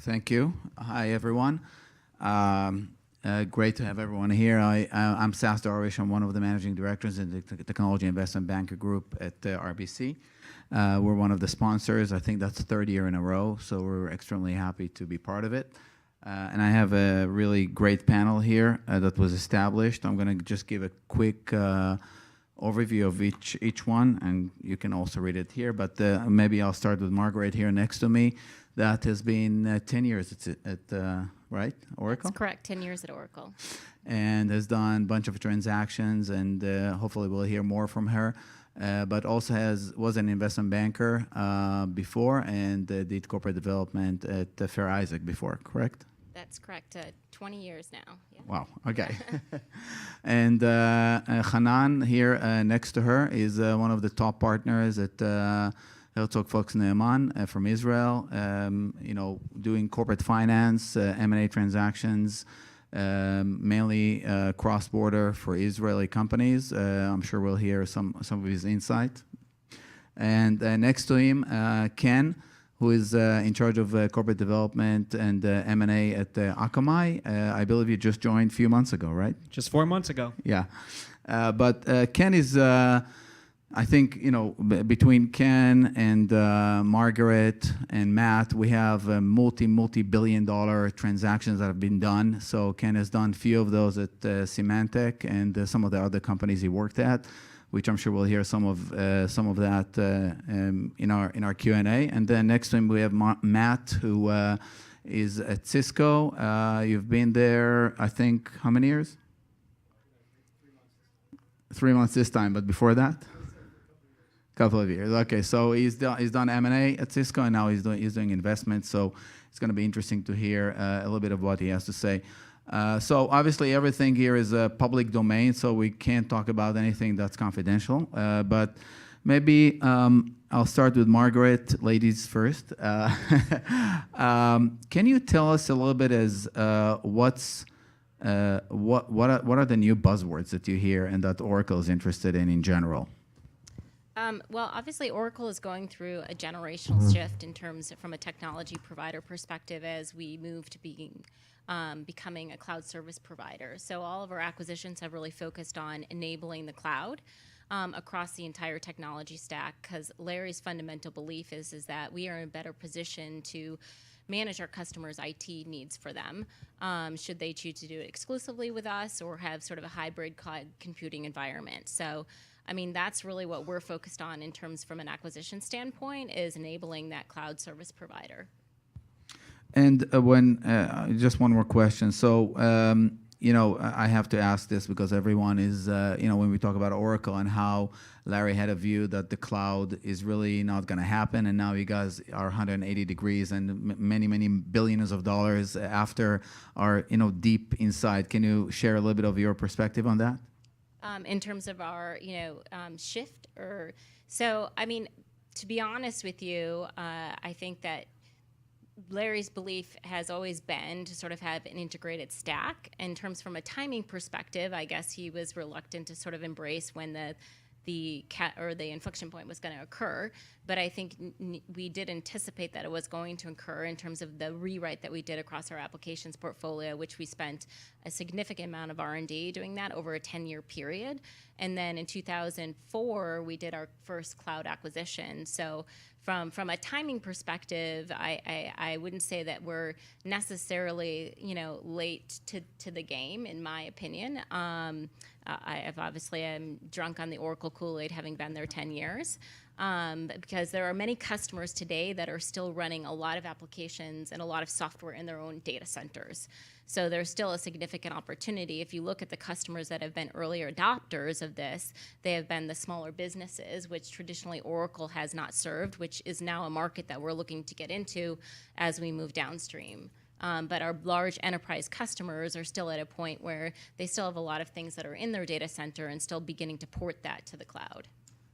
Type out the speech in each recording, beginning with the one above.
Thank you. Hi, everyone. Great to have everyone here. I'm Sass Darwish. I'm one of the managing directors in the Technology Investment Banker Group at RBC. We're one of the sponsors. I think that's the third year in a row, so we're extremely happy to be part of it. And I have a really great panel here that was established. I'm going to just give a quick overview of each one, and you can also read it here. But maybe I'll start with Margaret here next to me. That has been 10 years at right, Oracle? That's correct, 10 years at Oracle. And has done a bunch of transactions, and hopefully we'll hear more from her. But also was an investment banker before, and did corporate development at Fair Isaac before, correct? That's correct, 20 years now. Yeah. Wow, okay. And Hanan here next to her is one of the top partners at Herzog Fox Neeman from Israel, doing corporate finance, M&A transactions, mainly cross-border for Israeli companies. I'm sure we'll hear some of his insight. And next to him, Ken, who is in charge of corporate development and M&A at Akamai. I believe you just joined a few months ago, right? Just 4 months ago. Yeah. But Ken is... I think, between Ken and Margaret and Matt, we have multi-billion-dollar transactions that have been done. So Ken has done a few of those at Symantec and some of the other companies he worked at, which I'm sure we'll hear some of that in our Q&A. And then next to him we have Matt, who is at Cisco. You've been there, I think, how many years? 3 months this time, but before that? Couple of years. Okay, so he's done M&A at Cisco, and now he's doing investments. So it's going to be interesting to hear a little bit of what he has to say. So obviously everything here is a public domain, so we can't talk about anything that's confidential. But maybe I'll start with Margaret, ladies first. Can you tell us a little bit as what are the new buzzwords that you hear and that Oracle is interested in general? Well, obviously, Oracle is going through a generational shift in terms from a technology provider perspective as we move to becoming a cloud service provider. So all of our acquisitions have really focused on enabling the cloud across the entire technology stack, because Larry's fundamental belief is that we are in a better position to manage our customers' IT needs for them, should they choose to do it exclusively with us or have sort of a hybrid cloud computing environment. So I mean, that's really what we're focused on in terms from an acquisition standpoint, is enabling that cloud service provider. And just one more question. So, I have to ask this because everyone is, when we talk about Oracle and how Larry had a view that the cloud is really not going to happen, and now you guys are 180 degrees and many billions of dollars after are, deep inside. Can you share a little bit of your perspective on that? In terms of our, shift, so I mean, to be honest with you, I think that Larry's belief has always been to sort of have an integrated stack. In terms from a timing perspective, I guess he was reluctant to sort of embrace when the inflection point was going to occur. But I think we did anticipate that it was going to occur in terms of the rewrite that we did across our applications portfolio, which we spent a significant amount of R&D doing that over a 10-year period. And then in 2004, we did our first cloud acquisition. So from a timing perspective, I wouldn't say that we're necessarily, late to the game, in my opinion. I'm drunk on the Oracle Kool-Aid, having been there 10 years, because there are many customers today that are still running a lot of applications and a lot of software in their own data centers. So there's still a significant opportunity. If you look at the customers that have been early adopters of this, they have been the smaller businesses, which traditionally Oracle has not served, which is now a market that we're looking to get into as we move downstream. But our large enterprise customers are still at a point where they still have a lot of things that are in their data center and still beginning to port that to the cloud.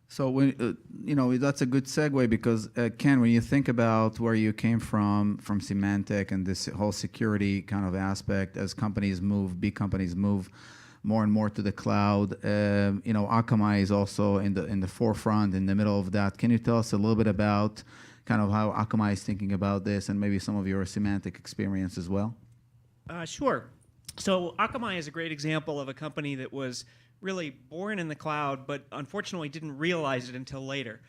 So that's a good segue because Ken, when you think about where you came from Symantec and this whole security kind of aspect, as big companies move more and more to the cloud, Akamai is also in the forefront, in the middle of that. Can you tell us a little bit about kind of how Akamai is thinking about this and maybe some of your semantic experience as well? Sure. So Akamai is a great example of a company that was really born in the cloud, but unfortunately didn't realize it until later.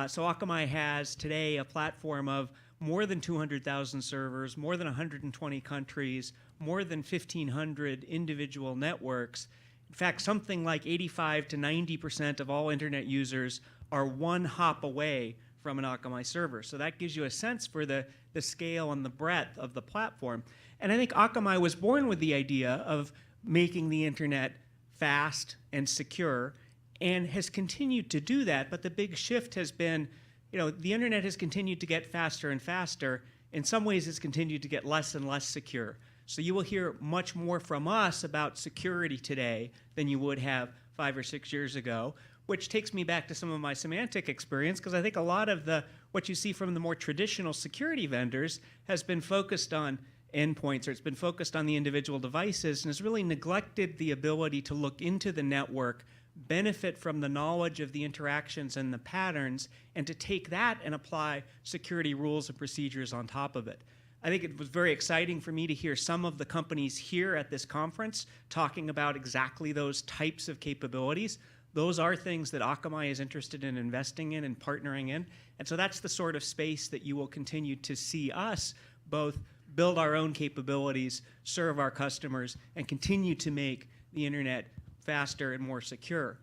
So Akamai has today a platform of more than 200,000 servers, more than 120 countries, more than 1,500 individual networks. In fact, something like 85 to 90% of all internet users are one hop away from an Akamai server. So that gives you a sense for the scale and the breadth of the platform. And I think Akamai was born with the idea of making the internet fast and secure, and has continued to do that. But the big shift has been, the internet has continued to get faster and faster. In some ways, it's continued to get less and less secure. So you will hear much more from us about security today than you would have 5 or 6 years ago, which takes me back to some of my semantic experience, because I think a lot of what you see from the more traditional security vendors has been focused on endpoints, or it's been focused on the individual devices, and has really neglected the ability to look into the network, benefit from the knowledge of the interactions and the patterns, and to take that and apply security rules and procedures on top of it. I think it was very exciting for me to hear some of the companies here at this conference talking about exactly those types of capabilities. Those are things that Akamai is interested in investing in and partnering in. And so that's the sort of space that you will continue to see us both build our own capabilities, serve our customers, and continue to make the internet faster and more secure.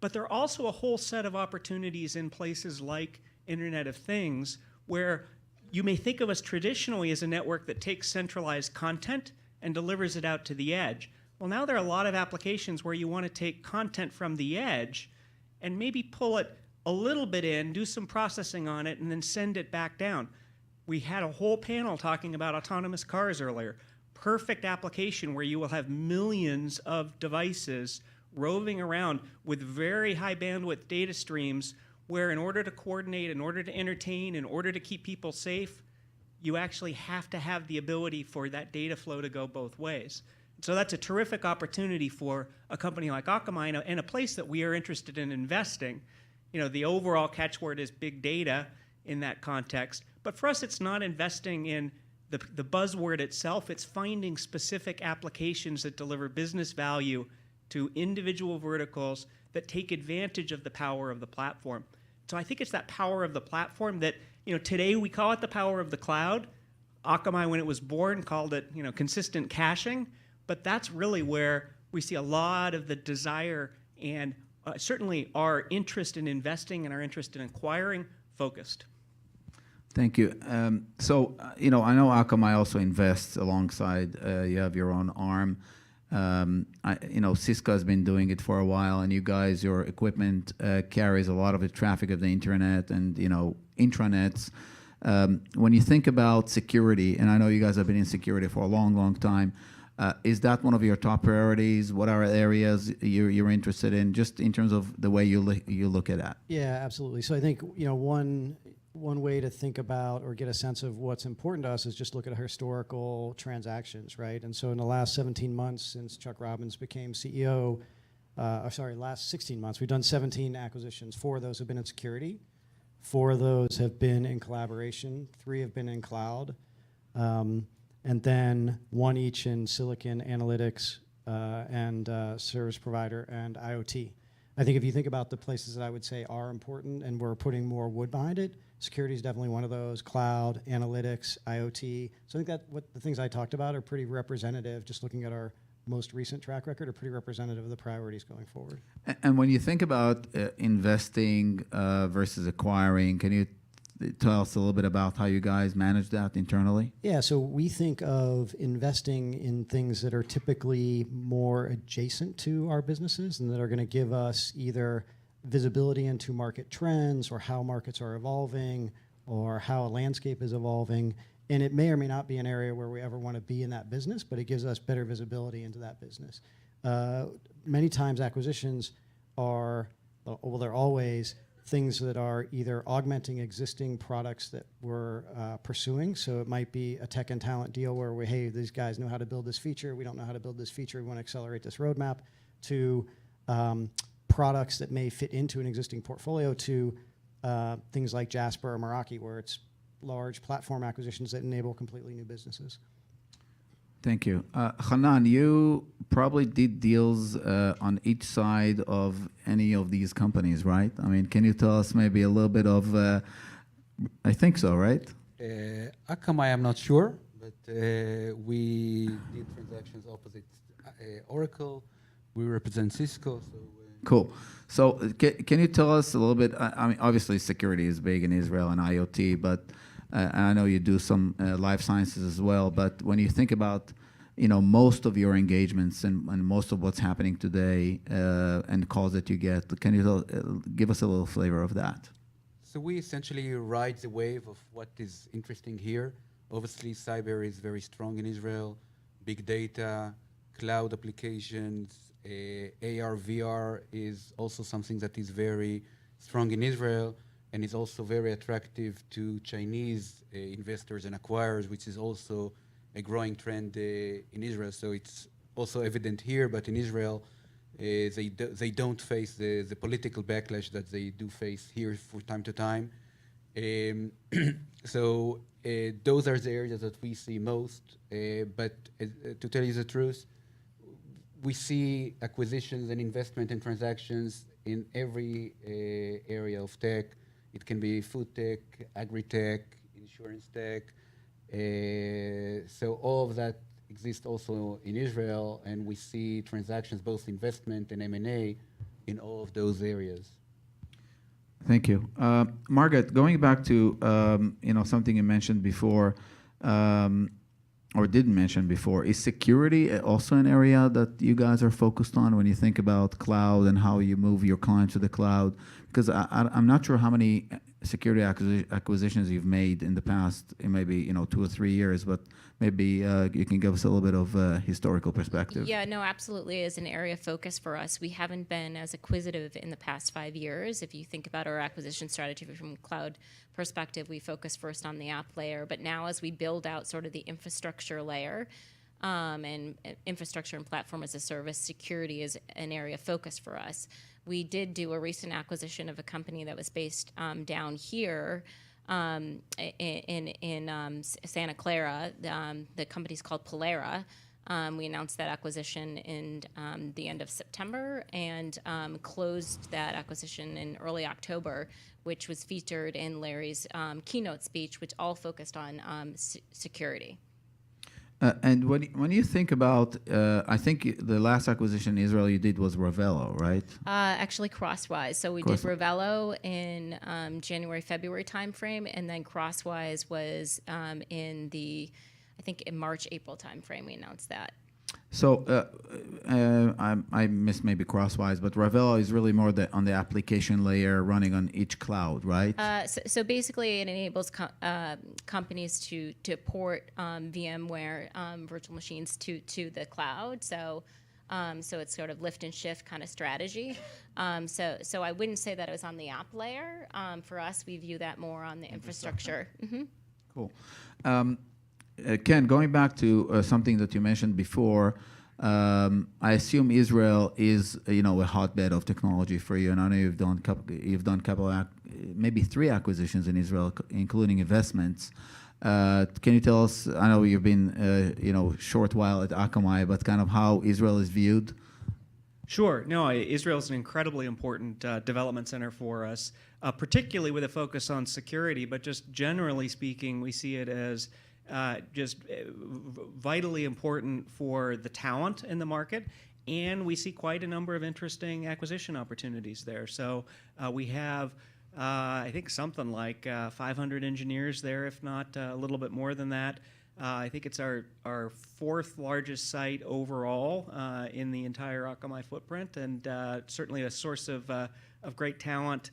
But there are also a whole set of opportunities in places like Internet of Things, where you may think of us traditionally as a network that takes centralized content and delivers it out to the edge. Well, now there are a lot of applications where you want to take content from the edge and maybe pull it a little bit in, do some processing on it, and then send it back down. We had a whole panel talking about autonomous cars earlier. Perfect application where you will have millions of devices roving around with very high bandwidth data streams, where in order to coordinate, in order to entertain, in order to keep people safe, you actually have to have the ability for that data flow to go both ways. So that's a terrific opportunity for a company like Akamai, and a place that we are interested in investing. The overall catchword is big data in that context. But for us, it's not investing in the buzzword itself. It's finding specific applications that deliver business value to individual verticals that take advantage of the power of the platform. So I think it's that power of the platform that, today we call it the power of the cloud. Akamai, when it was born, called it, consistent caching. But that's really where we see a lot of the desire and certainly our interest in investing and our interest in acquiring focused. Thank you. I know Akamai also invests alongside, you have your own arm. Cisco has been doing it for a while, and you guys, your equipment carries a lot of the traffic of the internet and, intranets. When you think about security, and I know you guys have been in security for a long, long time, is that one of your top priorities? What are areas you're interested in, just in terms of the way you look at that? Yeah, absolutely. So I think one way to think about or get a sense of what's important to us is just look at historical transactions, right? And so in the last 17 months since Chuck Robbins became CEO, last 16 months, we've done 17 acquisitions. 4 of those have been in security. 4 of those have been in collaboration. 3 have been in cloud. And then 1 each in silicon, analytics, and service provider and IoT. I think if you think about the places that I would say are important and we're putting more wood behind it, security is definitely one of those, cloud, analytics, IoT. So I think that what the things I talked about are pretty representative, just looking at our most recent track record, are pretty representative of the priorities going forward. And when you think about investing versus acquiring, can you tell us a little bit about how you guys manage that internally? Yeah, so we think of investing in things that are typically more adjacent to our businesses and that are going to give us either visibility into market trends or how markets are evolving or how a landscape is evolving. And it may or may not be an area where we ever want to be in that business, but it gives us better visibility into that business. Many times acquisitions are, well, they're always things that are either augmenting existing products that we're pursuing. So it might be a tech and talent deal where hey, these guys know how to build this feature. We don't know how to build this feature. We want to accelerate this roadmap, to products that may fit into an existing portfolio, to things like Jasper or Meraki, where it's large platform acquisitions that enable completely new businesses. Thank you. Hanan, you probably did deals on each side of any of these companies, right? I mean, can you tell us maybe a little bit of, I think so, right? Akamai, I'm not sure, but we did transactions opposite Oracle. We represent Cisco. So, Cool. So can you tell us a little bit, I mean, obviously security is big in Israel and IoT, but I know you do some life sciences as well, but when you think about, you know, most of your engagements and most of what's happening today and calls that you get, can you give us a little flavor of that? so we essentially ride the wave of what is interesting here. Obviously, cyber is very strong in Israel. Big data, cloud applications, AR, VR is also something that is very strong in Israel and is also very attractive to Chinese investors and acquirers, which is also a growing trend in Israel. So it's also evident here, but in Israel, they don't face the political backlash that they do face here from time to time. So those are the areas that we see most. But to tell you the truth, we see acquisitions and investment and transactions in every area of tech. It can be food tech, agri-tech, insurance tech. So all of that exists also in Israel, and we see transactions, both investment and M&A, in all of those areas. Thank you. Margaret, going back to something you mentioned before, or didn't mention before, is security also an area that you guys are focused on when you think about cloud and how you move your clients to the cloud? Because I'm not sure how many security acquisitions you've made in the past, in maybe 2 or 3 years, but maybe you can give us a little bit of historical perspective. Yeah, no, absolutely is an area of focus for us. We haven't been as acquisitive in the past 5 years. If you think about our acquisition strategy from a cloud perspective, we focus first on the app layer, but now as we build out sort of the infrastructure layer, and infrastructure and platform as a service, security is an area of focus for us. We did do a recent acquisition of a company that was based down here in Santa Clara. The company's called Polera. We announced that acquisition in the end of September and closed that acquisition in early October, which was featured in Larry's keynote speech, which all focused on security. And when you think about, I think the last acquisition in Israel you did was Ravello, right? Actually, Crosswise. So we did Ravello in January, February timeframe, and then Crosswise was in the, I think, in March, April timeframe. We announced that. So I missed maybe Crosswise, but Ravello is really more on the application layer running on each cloud, right? So basically, it enables companies to port VMware virtual machines to the cloud. So it's sort of lift and shift kind of strategy. So I wouldn't say that it was on the app layer. For us, we view that more on the infrastructure. Mm-hmm. Cool. Ken, going back to something that you mentioned before, I assume Israel is a hotbed of technology for you, and I know you've done couple maybe 3 acquisitions in Israel, including investments. Can you tell us? I know you've been short while at Akamai, but kind of how Israel is viewed. Sure. No, Israel is an incredibly important development center for us, particularly with a focus on security. But just generally speaking, we see it as just vitally important for the talent in the market, and we see quite a number of interesting acquisition opportunities there. So we have, I think, something like 500 engineers there, if not a little bit more than that. I think it's our 4th largest site overall in the entire Akamai footprint, and certainly a source of great talent.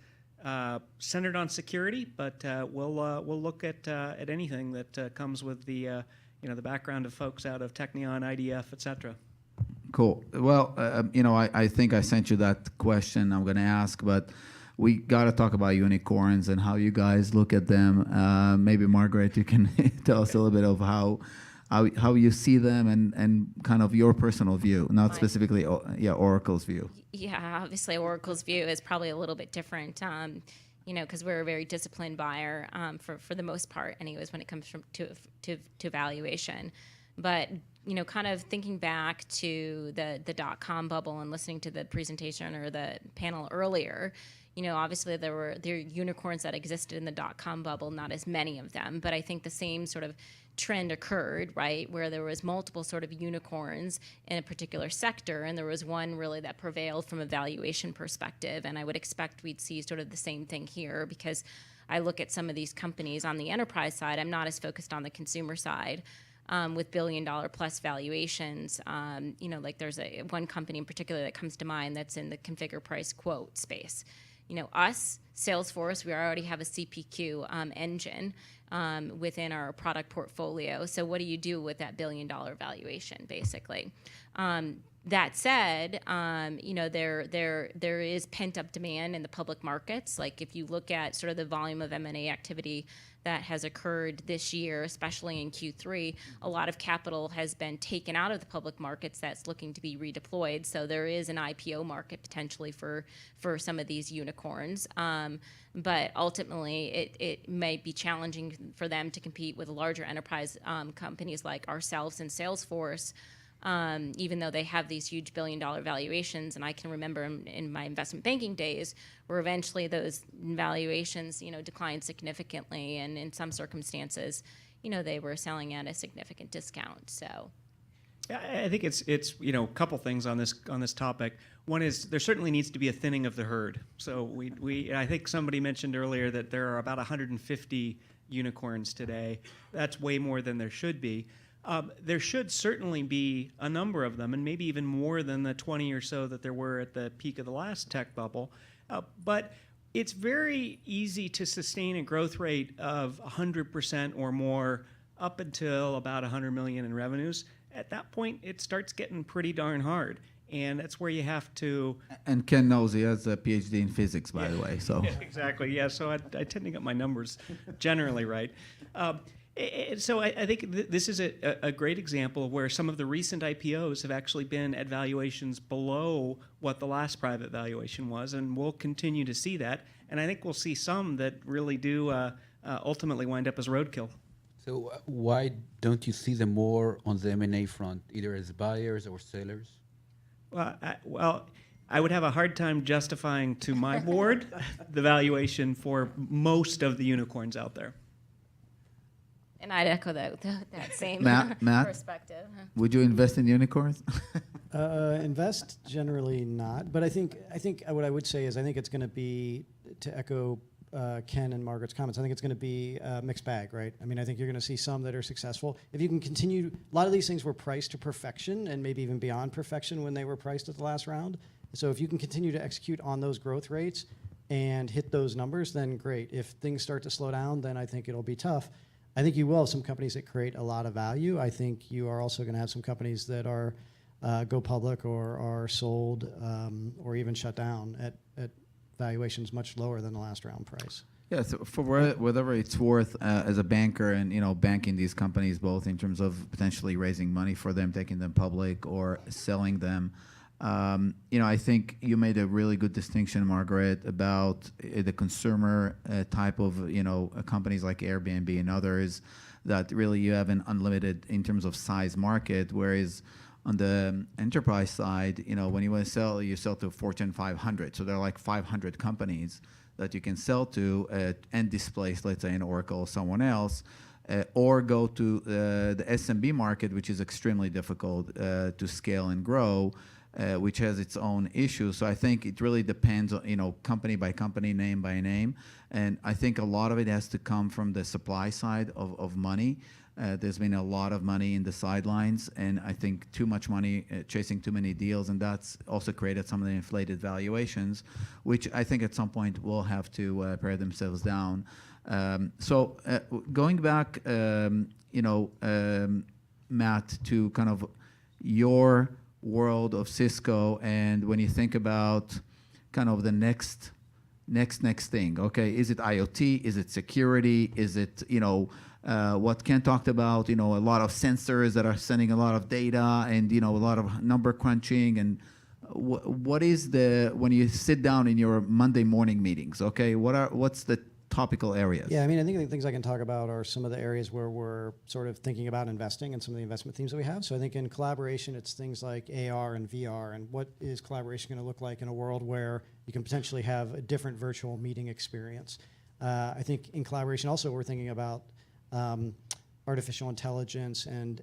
Centered on security, but we'll look at anything that comes with the the background of folks out of Technion, IDF, etc. Cool. Well, I think I sent you that question I'm going to ask, but we got to talk about unicorns and how you guys look at them. Maybe Margaret, you can tell us a little bit of how you see them and kind of your personal view, not specifically Oracle's view. Yeah, obviously Oracle's view is probably a little bit different. because we're a very disciplined buyer for the most part, anyways, when it comes to valuation. But kind of thinking back to the dot-com bubble and listening to the presentation or the panel earlier, obviously there were unicorns that existed in the dot-com bubble, not as many of them, but I think the same sort of trend occurred, right, where there was multiple sort of unicorns in a particular sector, and there was one really that prevailed from a valuation perspective. And I would expect we'd see sort of the same thing here, because I look at some of these companies on the enterprise side. I'm not as focused on the consumer side. With billion-dollar-plus valuations, like there's one company in particular that comes to mind that's in the configure price quote space. Us, Salesforce, we already have a CPQ engine within our product portfolio. So what do you do with that billion-dollar valuation, basically? That said, there is pent-up demand in the public markets. Like if you look at sort of the volume of M&A activity that has occurred this year, especially in Q3, a lot of capital has been taken out of the public markets that's looking to be redeployed. So there is an IPO market potentially for some of these unicorns. But ultimately, it may be challenging for them to compete with larger enterprise companies like ourselves and Salesforce, even though they have these huge billion-dollar valuations. And I can remember in my investment banking days where eventually those valuations, declined significantly, and in some circumstances, they were selling at a significant discount. So, yeah, I think it's a couple things on this topic. One is there certainly needs to be a thinning of the herd. So I think somebody mentioned earlier that there are about 150 unicorns today. That's way more than there should be. There should certainly be a number of them, and maybe even more than the 20 or so that there were at the peak of the last tech bubble. But it's very easy to sustain a growth rate of 100% or more up until about 100 million in revenues. At that point, it starts getting pretty darn hard, and that's where you have to. And Ken knows he has a PhD in physics, by the way. So Yeah, exactly. Yeah. So I tend to get my numbers generally right. So I think this is a great example of where some of the recent IPOs have actually been at valuations below what the last private valuation was, and we'll continue to see that. And I think we'll see some that really do ultimately wind up as roadkill. So why don't you see them more on the M&A front, either as buyers or sellers? Well, I would have a hard time justifying to my board the valuation for most of the unicorns out there. and I'd echo that same Matt? perspective. Would you invest in unicorns? Invest generally not, but I think what I would say is I think it's going to be, to echo Ken and Margaret's comments, I think it's going to be a mixed bag, right? I mean, I think you're going to see some that are successful. If you can continue, a lot of these things were priced to perfection and maybe even beyond perfection when they were priced at the last round. So if you can continue to execute on those growth rates and hit those numbers, then great. If things start to slow down, then I think it'll be tough. I think you will have some companies that create a lot of value. I think you are also going to have some companies that are go public or are sold or even shut down at valuations much lower than the last round price. Yeah, so for whatever it's worth, as a banker and banking these companies, both in terms of potentially raising money for them, taking them public, or selling them, I think you made a really good distinction, Margaret, about the consumer type of companies like Airbnb and others, that really you have an unlimited in terms of size market, whereas on the enterprise side, when you want to sell, you sell to Fortune 500. So there are like 500 companies that you can sell to and displace, let's say, an Oracle or someone else, or go to the SMB market, which is extremely difficult to scale and grow, which has its own issues. So I think it really depends on, company by company, name by name. And I think a lot of it has to come from the supply side of money. There's been a lot of money in the sidelines, and I think too much money chasing too many deals, and that's also created some of the inflated valuations, which I think at some point will have to pare themselves down. So going back, Matt, to kind of your world of Cisco, and when you think about kind of the next thing, okay, is it IoT? Is it security? Is it, what Ken talked about, a lot of sensors that are sending a lot of data and, a lot of number crunching and what is the, when you sit down in your Monday morning meetings, okay, what's the topical areas? Yeah, I mean, I think the things I can talk about are some of the areas where we're sort of thinking about investing and some of the investment themes that we have. So I think in collaboration, it's things like AR and VR, and what is collaboration going to look like in a world where you can potentially have a different virtual meeting experience. I think in collaboration also we're thinking about artificial intelligence and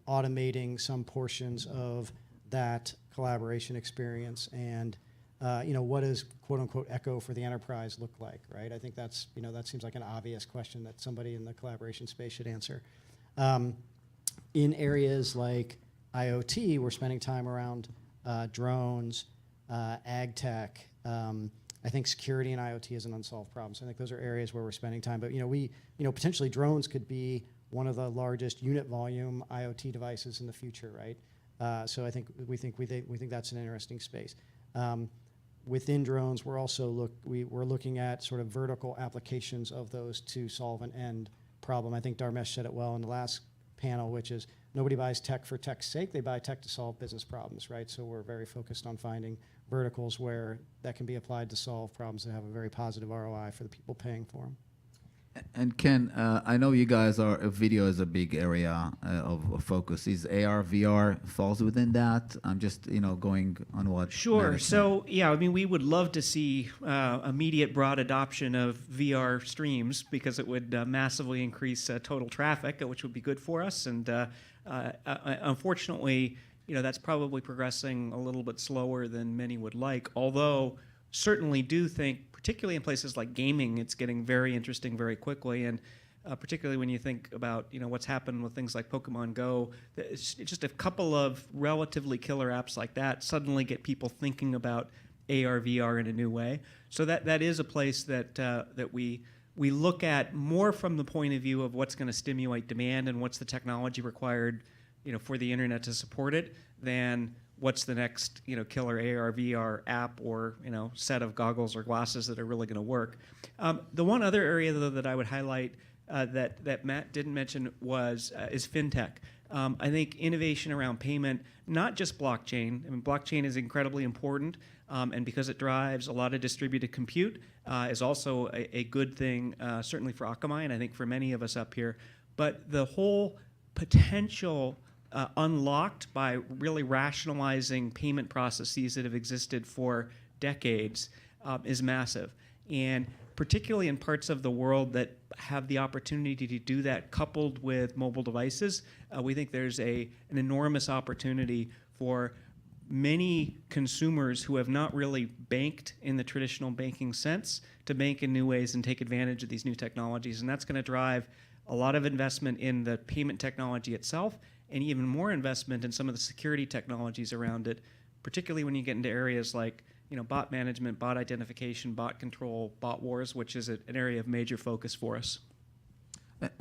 automating some portions of that collaboration experience, and what does quote unquote echo for the enterprise look like, right? I think that's, that seems like an obvious question that somebody in the collaboration space should answer. In areas like IoT, we're spending time around drones, ag tech. I think security and IoT is an unsolved problem. So I think those are areas where we're spending time. But potentially drones could be one of the largest unit volume IoT devices in the future, right? So I think we think that's an interesting space. Within drones, we're also we're looking at sort of vertical applications of those to solve an end problem. I think Darwish said it well in the last panel, which is nobody buys tech for tech's sake. They buy tech to solve business problems, right? So we're very focused on finding verticals where that can be applied to solve problems that have a very positive ROI for the people paying for them. And Ken, I know you guys video is a big area of focus. Is AR, VR falls within that? I'm just, going on what. Sure. So, yeah, I mean, we would love to see immediate broad adoption of VR streams because it would massively increase total traffic, which would be good for us. And unfortunately, that's probably progressing a little bit slower than many would like, although certainly do think, particularly in places like gaming, it's getting very interesting very quickly, and particularly when you think about what's happened with things like Pokemon Go. It's just a couple of relatively killer apps like that suddenly get people thinking about AR, VR in a new way. So that is a place that we look at more from the point of view of what's going to stimulate demand and what's the technology required for the internet to support it, than what's the next killer AR, VR app or set of goggles or glasses that are really going to work. The one other area though that I would highlight that Matt didn't mention is fintech. I think innovation around payment, not just blockchain. I mean, blockchain is incredibly important, and because it drives a lot of distributed compute, is also a good thing, certainly for Akamai and I think for many of us up here. But the whole potential unlocked by really rationalizing payment processes that have existed for decades is massive. And particularly in parts of the world that have the opportunity to do that coupled with mobile devices, we think there's an enormous opportunity for many consumers who have not really banked in the traditional banking sense to bank in new ways and take advantage of these new technologies. And that's going to drive a lot of investment in the payment technology itself, and even more investment in some of the security technologies around it, particularly when you get into areas like bot management, bot identification, bot control, bot wars, which is an area of major focus for us.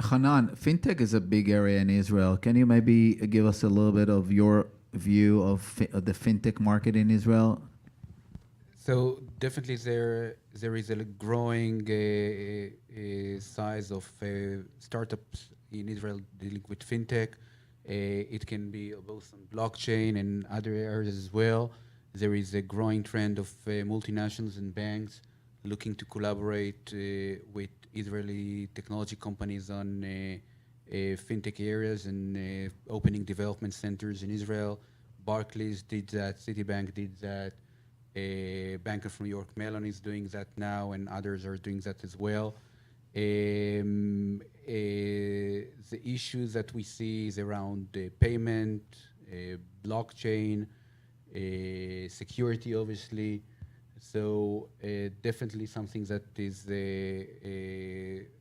Hanan, fintech is a big area in Israel. Can you maybe give us a little bit of your view of the fintech market in Israel? So definitely there is a growing size of startups in Israel dealing with fintech. It can be both on blockchain and other areas as well. There is a growing trend of multinationals and banks looking to collaborate with Israeli technology companies on fintech areas and opening development centers in Israel. Barclays did that, Citibank did that, Bank of New York Mellon is doing that now, and others are doing that as well. The issues that we see is around payment, blockchain, security, obviously. So definitely something that is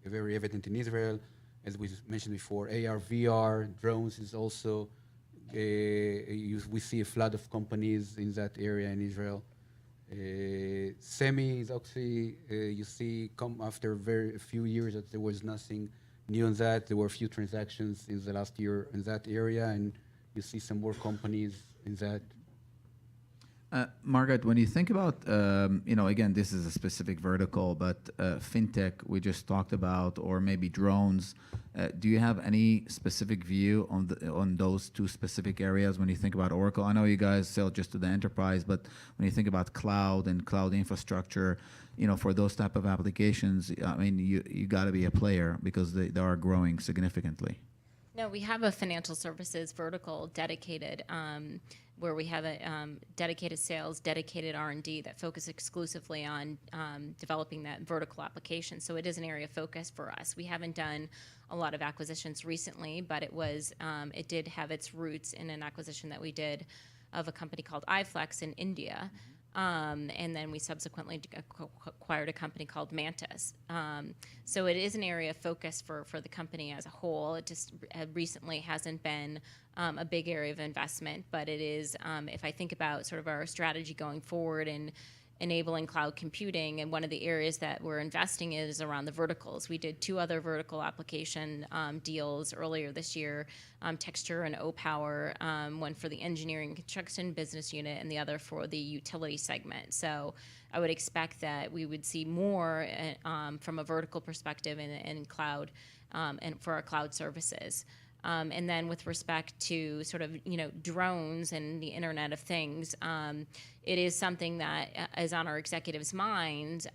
very evident in Israel. As we mentioned before, AR, VR, drones is also, we see a flood of companies in that area in Israel. Semi is actually, you see, come after a few years that there was nothing new on that. There were a few transactions in the last year in that area, and you see some more companies in that. Margaret, when you think about, again, this is a specific vertical, but fintech we just talked about, or maybe drones, do you have any specific view on those two specific areas when you think about Oracle? I know you guys sell just to the enterprise, but when you think about cloud and cloud infrastructure, for those type of applications, I mean, you got to be a player because they are growing significantly. No, we have a financial services vertical dedicated, where we have a dedicated sales, dedicated R&D that focus exclusively on developing that vertical application. So it is an area of focus for us. We haven't done a lot of acquisitions recently, but it did have its roots in an acquisition that we did of a company called iFlex in India. And then we subsequently acquired a company called Mantis. So it is an area of focus for the company as a whole. It just recently hasn't been a big area of investment, but it is, if I think about sort of our strategy going forward and enabling cloud computing, and one of the areas that we're investing in is around the verticals. We did 2 other vertical application deals earlier this year, Texture and O-Power, one for the engineering and construction business unit and the other for the utility segment. So I would expect that we would see more from a vertical perspective in cloud and for our cloud services. And then with respect to sort of, drones and the Internet of Things, it is something that is on our executives' minds.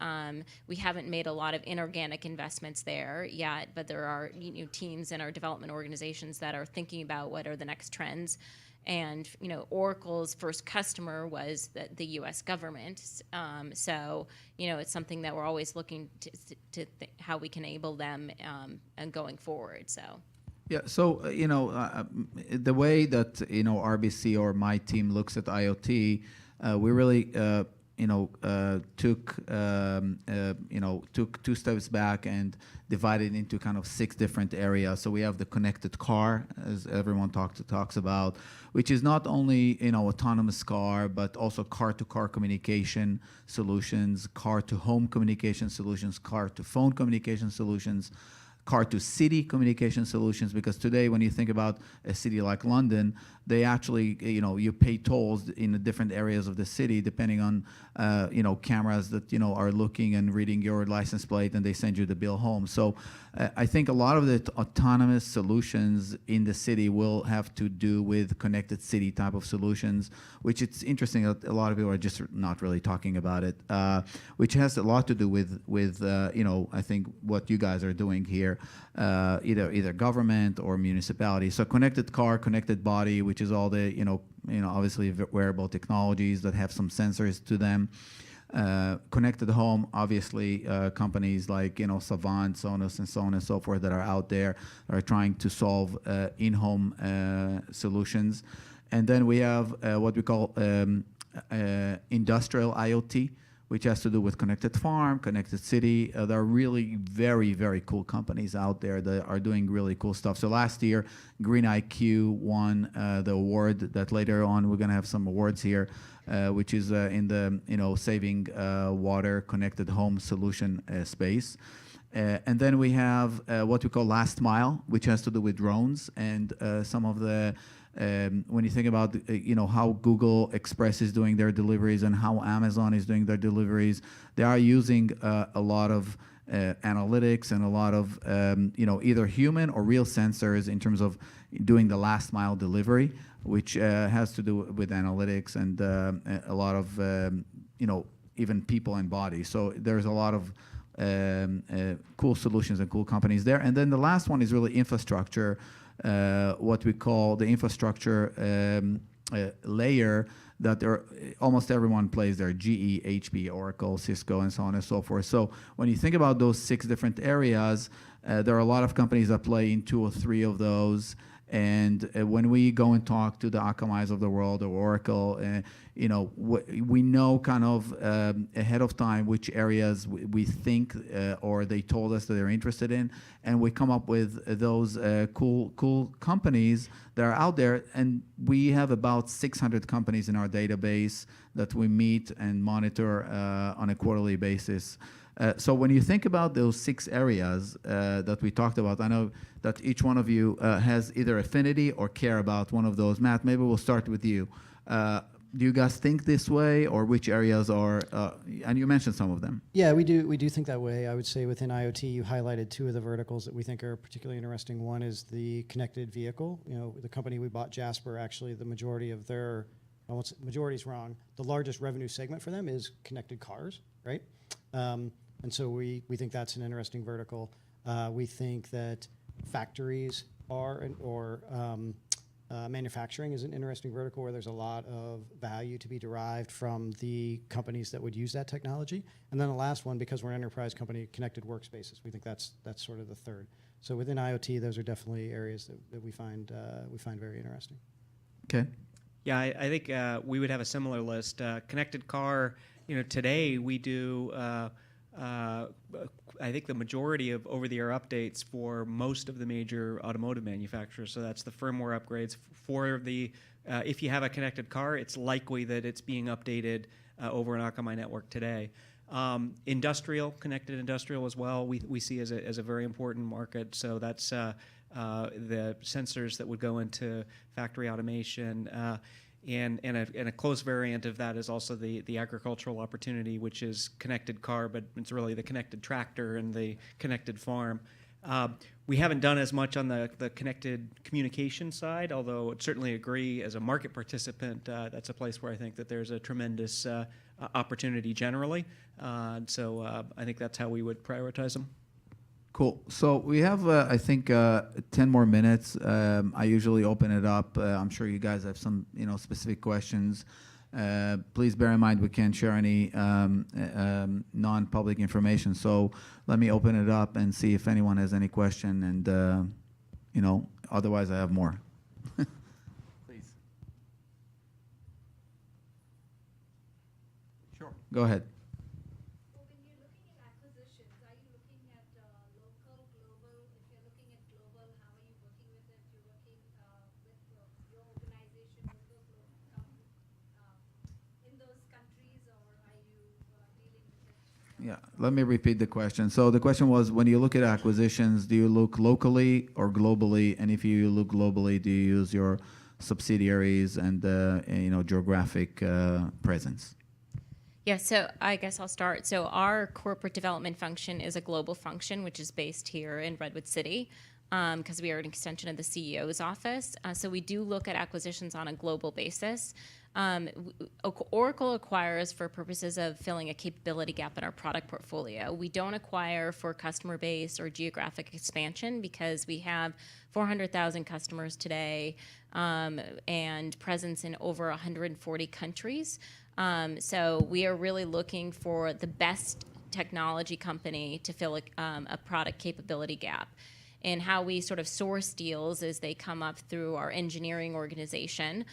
We haven't made a lot of inorganic investments there yet, but there are teams in our development organizations that are thinking about what are the next trends. And Oracle's first customer was the U.S. government, so it's something that we're always looking to how we can enable them and going forward. So. Yeah, so the way that RBC or my team looks at IoT, we really took 2 steps back and divided into kind of 6 different areas. So we have the connected car, as everyone talks about, which is not only autonomous car, but also car-to-car communication solutions, car-to-home communication solutions, car-to-phone communication solutions, car-to-city communication solutions, because today when you think about a city like London, they actually, you pay tolls in the different areas of the city depending on, cameras that, are looking and reading your license plate, and they send you the bill home. So I think a lot of the autonomous solutions in the city will have to do with connected city type of solutions, which it's interesting that a lot of people are just not really talking about it, which has a lot to do with I think what you guys are doing here, either government or municipality. So connected car, connected body, which is all the obviously wearable technologies that have some sensors to them. Connected home, obviously, companies like Savant, Sonos, and so on and so forth that are out there are trying to solve in-home solutions. And then we have what we call industrial IoT, which has to do with connected farm, connected city. There are really very, very cool companies out there that are doing really cool stuff. So last year, Green IQ won the award that later on we're going to have some awards here, which is in the saving water connected home solution space. And then we have what we call last mile, which has to do with drones and some of the when you think about how Google Express is doing their deliveries and how Amazon is doing their deliveries, they are using a lot of analytics and a lot of either human or real sensors in terms of doing the last mile delivery, which has to do with analytics and a lot of even people and bodies. So there's a lot of cool solutions and cool companies there. And then the last one is really infrastructure. What we call the infrastructure layer that almost everyone plays there, GE, HP, Oracle, Cisco, and so on and so forth. So when you think about those 6 different areas, there are a lot of companies that play in 2 or 3 of those. And when we go and talk to the Akamai's of the world or Oracle, we know kind of ahead of time which areas we think or they told us that they're interested in, and we come up with those cool companies that are out there. And we have about 600 companies in our database that we meet and monitor on a quarterly basis. So when you think about those 6 areas that we talked about, I know that each one of you has either affinity or care about one of those. Matt, maybe we'll start with you. Do you guys think this way, or which areas are? And you mentioned some of them. Yeah, we do. We do think that way. I would say within IoT, you highlighted two of the verticals that we think are particularly interesting. One is the connected vehicle. You know, the company we bought, Jasper, actually the majority of their, majority is wrong. The largest revenue segment for them is connected cars, right? And so we think that's an interesting vertical. We think that factories manufacturing is an interesting vertical where there's a lot of value to be derived from the companies that would use that technology. And then the last one, because we're an enterprise company, connected workspaces. We think that's sort of the third. So within IoT, those are definitely areas that we find very interesting. Okay. Yeah, I think we would have a similar list. Connected car, today we do, I think the majority of over-the-air updates for most of the major automotive manufacturers. So that's the firmware upgrades for the, if you have a connected car, it's likely that it's being updated over an Akamai network today. Industrial, connected industrial as well, we see as a very important market. So that's the sensors that would go into factory automation. And a close variant of that is also the agricultural opportunity, which is connected car, but it's really the connected tractor and the connected farm. We haven't done as much on the connected communication side, although I'd certainly agree as a market participant, that's a place where I think that there's a tremendous opportunity generally. So I think that's how we would prioritize them. Cool. So we have, I think, 10 more minutes. I usually open it up. I'm sure you guys have some, specific questions. Please bear in mind we can't share any non-public information. So let me open it up and see if anyone has any question. And, otherwise I have more. Please. Sure. Go ahead. Yeah, let me repeat the question. So the question was, when you look at acquisitions, do you look locally or globally? And if you look globally, do you use your subsidiaries and geographic presence? Yeah, so I guess I'll start. So our corporate development function is a global function, which is based here in Redwood City, because we are an extension of the CEO's office. So we do look at acquisitions on a global basis. Oracle acquires for purposes of filling a capability gap in our product portfolio. We don't acquire for customer base or geographic expansion because we have 400,000 customers today and presence in over 140 countries. So we are really looking for the best technology company to fill a product capability gap. And how we sort of source deals is they come up through our engineering organization.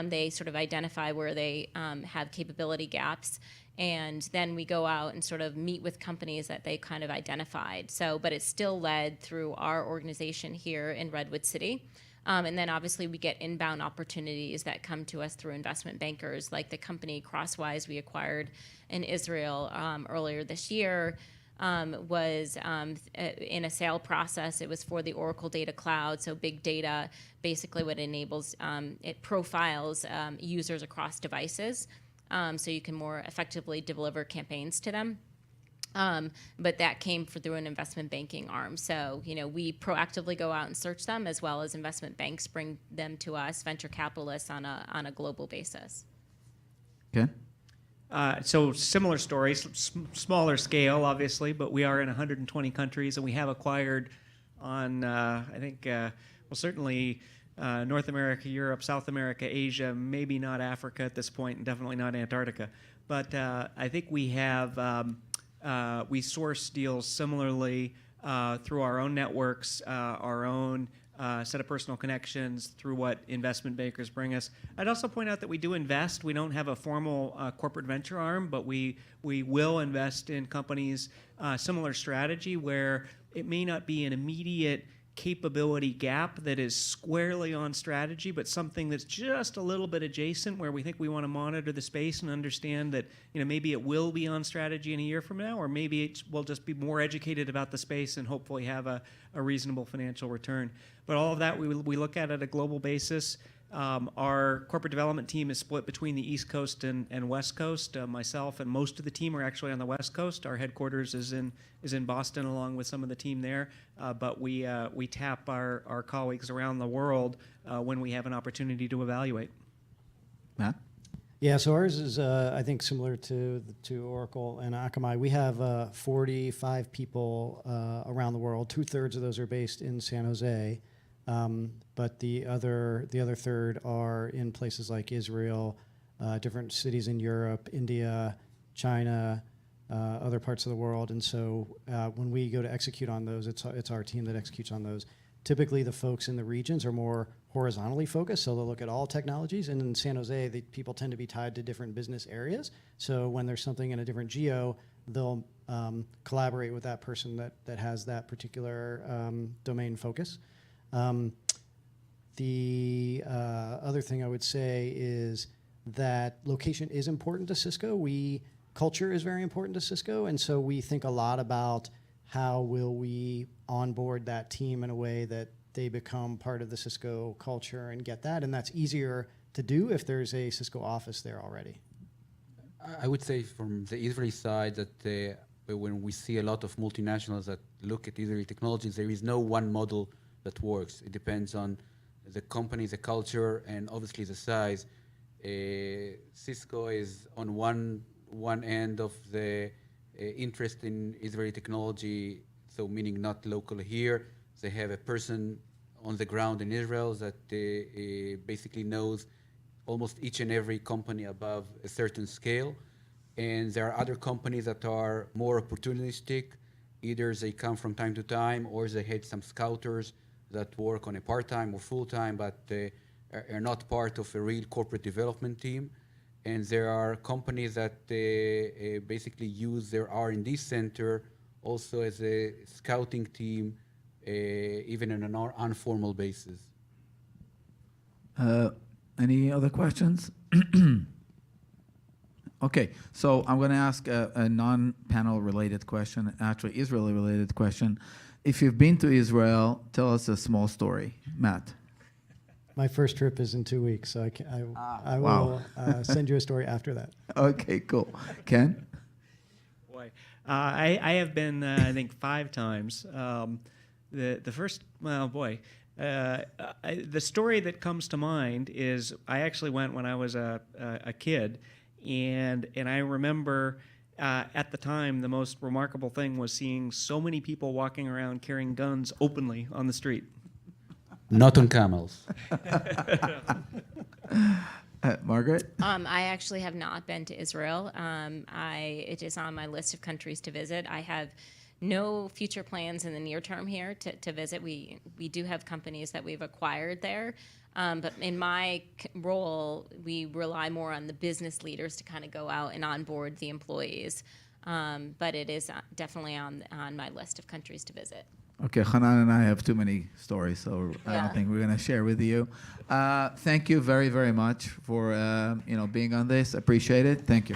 They sort of identify where they have capability gaps, and then we go out and sort of meet with companies that they kind of identified. So, but it's still led through our organization here in Redwood City. And then obviously we get inbound opportunities that come to us through investment bankers, like the company Crosswise we acquired in Israel earlier this year. Was in a sale process. It was for the Oracle Data Cloud, so big data, basically what enables, it profiles users across devices, so you can more effectively deliver campaigns to them. But that came through an investment banking arm. So, we proactively go out and search them, as well as investment banks bring them to us, venture capitalists on a global basis. Okay. So similar stories, smaller scale, obviously, but we are in 120 countries, and we have acquired on, I think, certainly North America, Europe, South America, Asia, maybe not Africa at this point, and definitely not Antarctica. But I think we have, we source deals similarly through our own networks, our own set of personal connections through what investment bankers bring us. I'd also point out that we do invest. We don't have a formal corporate venture arm, but we will invest in companies, similar strategy, where it may not be an immediate capability gap that is squarely on strategy, but something that's just a little bit adjacent, where we think we want to monitor the space and understand that maybe it will be on strategy in a year from now, or maybe we'll just be more educated about the space and hopefully have a reasonable financial return. But all of that we look at a global basis. Our corporate development team is split between the East Coast and West Coast. Myself and most of the team are actually on the West Coast. Our headquarters is in Boston, along with some of the team there. But we tap our colleagues around the world when we have an opportunity to evaluate. Matt? Yeah, so ours is, I think, similar to Oracle and Akamai. We have 45 people around the world. 2/3 of those are based in San Jose, but the other third are in places like Israel, different cities in Europe, India, China, other parts of the world. And so when we go to execute on those, it's our team that executes on those. Typically, the folks in the regions are more horizontally focused, so they'll look at all technologies. And in San Jose, the people tend to be tied to different business areas. So when there's something in a different geo, they'll collaborate with that person that has that particular domain focus. The other thing I would say is that location is important to Cisco. Culture is very important to Cisco, and so we think a lot about how will we onboard that team in a way that they become part of the Cisco culture and get that, and that's easier to do if there's a Cisco office there already. I would say from the Israeli side that when we see a lot of multinationals that look at Israeli technologies, there is no one model that works. It depends on the company, the culture, and obviously the size. Cisco is on one end of the interest in Israeli technology, so meaning not local here. They have a person on the ground in Israel that basically knows almost each and every company above a certain scale. And there are other companies that are more opportunistic. Either they come from time to time, or they had some scouters that work on a part-time or full-time, but are not part of a real corporate development team. And there are companies that basically use their R&D center also as a scouting team, even on an informal basis. Any other questions? Okay, so I'm going to ask a non-panel related question, actually Israeli related question. If you've been to Israel, tell us a small story. Matt. My first trip is in 2 weeks, so I will send you a story after that. Okay, cool. Ken? Boy, I have been, I think, 5 times. The first, well, boy, the story that comes to mind is I actually went when I was a kid, and I remember at the time the most remarkable thing was seeing so many people walking around carrying guns openly on the street. Not on camels. Margaret? I actually have not been to Israel. It is on my list of countries to visit. I have no future plans in the near term here to visit. We do have companies that we've acquired there, but in my role, we rely more on the business leaders to kind of go out and onboard the employees. But it is definitely on my list of countries to visit. Okay, Hanan and I have too many stories, so I don't think we're going to share with you. Thank you very, very much for being on this. Appreciate it. Thank you.